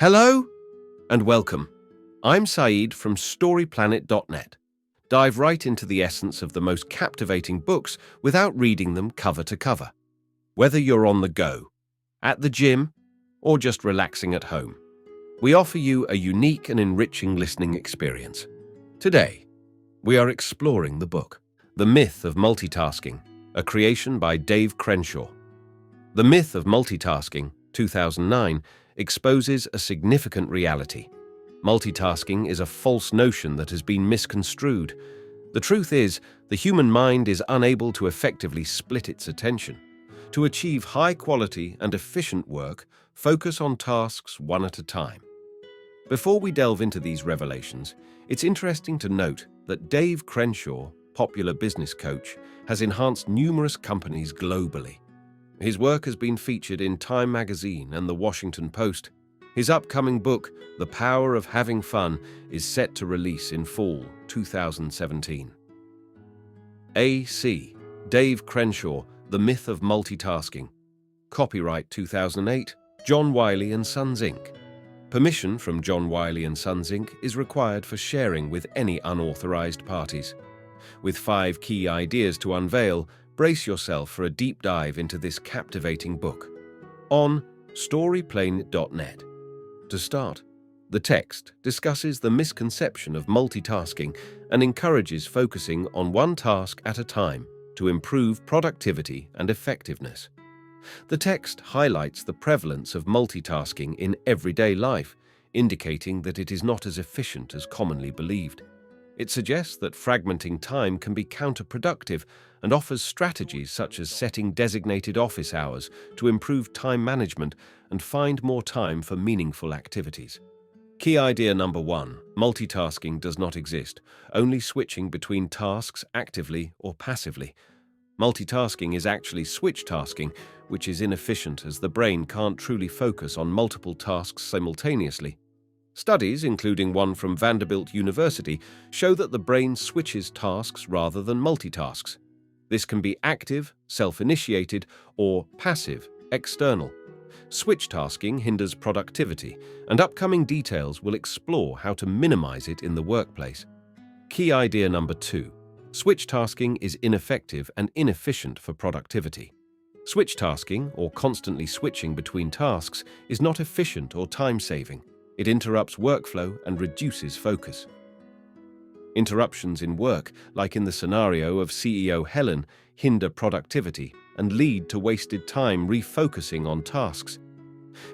Hello and welcome. I'm Saeed from StoryPlanet.net. Dive right into the essence of the most captivating books without reading them cover to cover. Whether you're on the go, at the gym, or just relaxing at home, we offer you a unique and enriching listening experience. Today, we are exploring the book, The Myth of Multitasking, a creation by Dave Crenshaw. The Myth of Multitasking, 2009, exposes a significant reality. Multitasking is a false notion that has been misconstrued. The truth is, the human mind is unable to effectively split its attention. To achieve high-quality and efficient work, focus on tasks one at a time. Before we delve into these revelations, it's interesting to note that Dave Crenshaw, popular business coach, has enhanced numerous companies globally. His work has been featured in Time magazine and The Washington Post. His upcoming book, The Power of Having Fun, is set to release in fall 2017. A.C. Dave Crenshaw, The Myth of Multitasking. Copyright 2008, John Wiley & Sons Inc. Permission from John Wiley & Sons Inc. is required for sharing with any unauthorized parties. With 5 key ideas to unveil, brace yourself for a deep dive into this captivating book on StoryPlanet.net. To start, the text discusses the misconception of multitasking and encourages focusing on one task at a time to improve productivity and effectiveness. The text highlights the prevalence of multitasking in everyday life, indicating that it is not as efficient as commonly believed. It suggests that fragmenting time can be counterproductive and offers strategies such as setting designated office hours to improve time management and find more time for meaningful activities. Key idea number 1, multitasking does not exist, only switching between tasks actively or passively. Multitasking is actually switch tasking, which is inefficient as the brain can't truly focus on multiple tasks simultaneously. Studies, including one from Vanderbilt University, show that the brain switches tasks rather than multitasks. This can be active, self-initiated, or passive, external. Switch tasking hinders productivity, and upcoming details will explore how to minimize it in the workplace. Key idea number 2. Switch tasking is ineffective and inefficient for productivity. Switch tasking, or constantly switching between tasks, is not efficient or time-saving. It interrupts workflow and reduces focus. Interruptions in work, like in the scenario of CEO Helen, hinder productivity and lead to wasted time refocusing on tasks.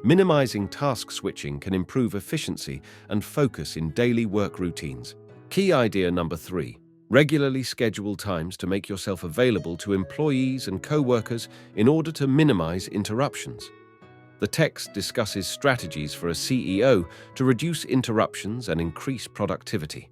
Minimizing task switching can improve efficiency and focus in daily work routines. Key idea number 3. Regularly schedule times to make yourself available to employees and co-workers in order to minimize interruptions. The text discusses strategies for a CEO to reduce interruptions and increase productivity.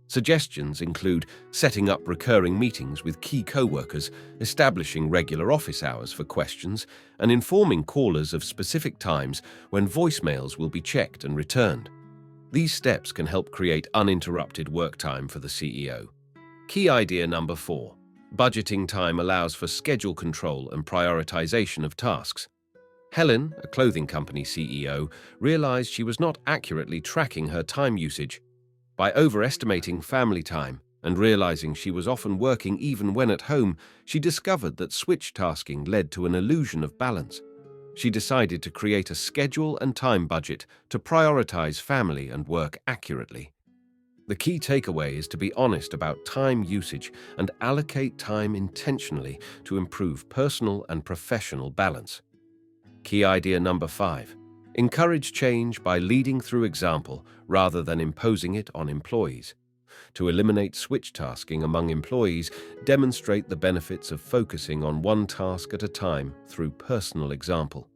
Suggestions include setting up recurring meetings with key co-workers, establishing regular office hours for questions, and informing callers of specific times when voicemails will be checked and returned. These steps can help create uninterrupted work time for the CEO. Key idea number 4. Budgeting time allows for schedule control and prioritization of tasks. Helen, a clothing company CEO, realized she was not accurately tracking her time usage. By overestimating family time and realizing she was often working even when at home, she discovered that switch tasking led to an illusion of balance. She decided to create a schedule and time budget to prioritize family and work accurately. The key takeaway is to be honest about time usage and allocate time intentionally to improve personal and professional balance. Key idea number 5. Encourage change by leading through example rather than imposing it on employees. To eliminate switch tasking among employees, demonstrate the benefits of focusing on one task at a time through personal example.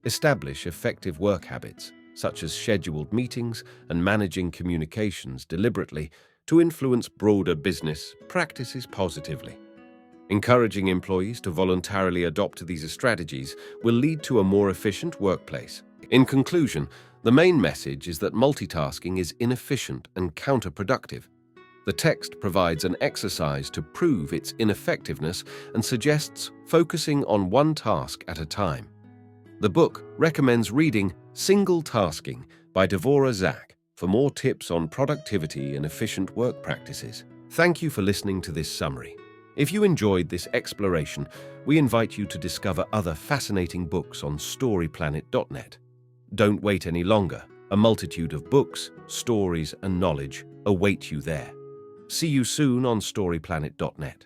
Establish effective work habits, such as scheduled meetings and managing communications deliberately to influence broader business practices positively. Encouraging employees to voluntarily adopt these strategies will lead to a more efficient workplace. In conclusion, the main message is that multitasking is inefficient and counterproductive. The text provides an exercise to prove its ineffectiveness and suggests focusing on one task at a time. The book recommends reading Single Tasking: by Devorah Zach for more tips on productivity and efficient work practices. Thank you for listening to this summary. If you enjoyed this exploration, we invite you to discover other fascinating books on storyplanet.net. Don't wait any longer. A multitude of books, stories, and knowledge await you there. See you soon on storyplanet.net.